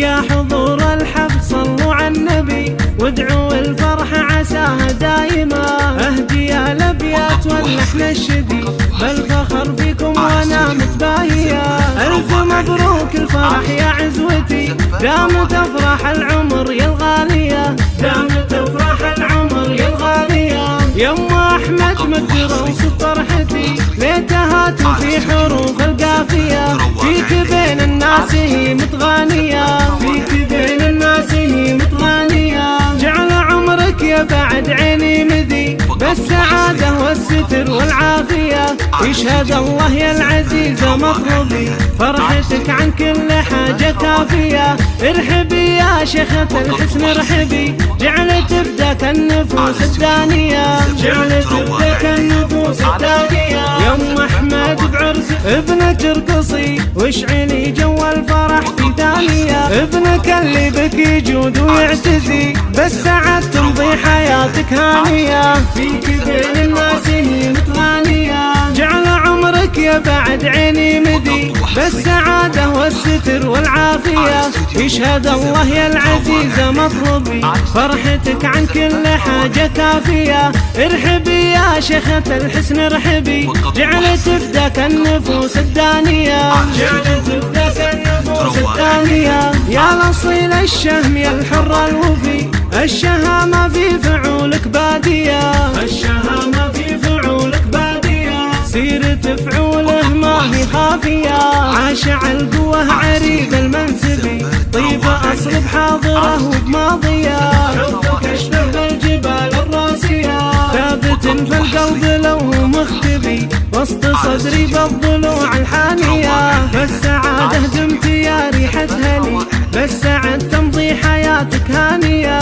يا حضور الحفل صلوا على النبي وادعوا الفرح عساها دايما. اهدي الابيات واللحن الشدي بالفخر فيكم وانا متباهية. الف مبروك الفرح يا عزوتي دامت افراح العمر يا الغالية، دامت افراح العمر يا الغالية. يما احمد مد روس فرحتي ليتها في حروف القافية. فيك بين الناس هي متغانية، فيك بين الناس هي متغانية. جعل عمرك يا بعد عيني مذي بالسعادة والستر والعافية. يشهد الله يا العزيزة مطلبي فرحتك عن كل حاجة كافية. ارحبي يا شيخة الحسن ارحبي جعلت تفداك النفوس الدانية، جعلت تفداك النفوس الدانية. يم احمد بعرس ابنك ارقصي واشعلي جو الفرح في ثانية. ابنك اللي بك يجود ويعتزي بالسعد تمضي حياتك هانية. فيك بين الناس هي متغانية، جعل عمرك يا بعد عيني مذي بالسعادة والستر والعافية. يشهد الله يا العزيزة مطلبي فرحتك عن كل حاجة كافية. ارحبي يا شيخة الحسن ارحبي جعلت تفداك النفوس الدانية، جعلت تفداك النفوس الدانية. يا الأصيل الشهم يا الحر الوفي الشهامة في فعولك بادية، الشهامة في فعولك بادية. سيرة فعوله ما هي خافية عاشع القوة عريب المنسبي طيب أصل بحاضره وبماضية. حبك أشبه بالجبال الراسية ثابت في القلب لو هو مختبي وسط صدري بالضلوع الحانية. بالسعادة دمت يا ريحة هني بالسعد تمضي حياتك هانية.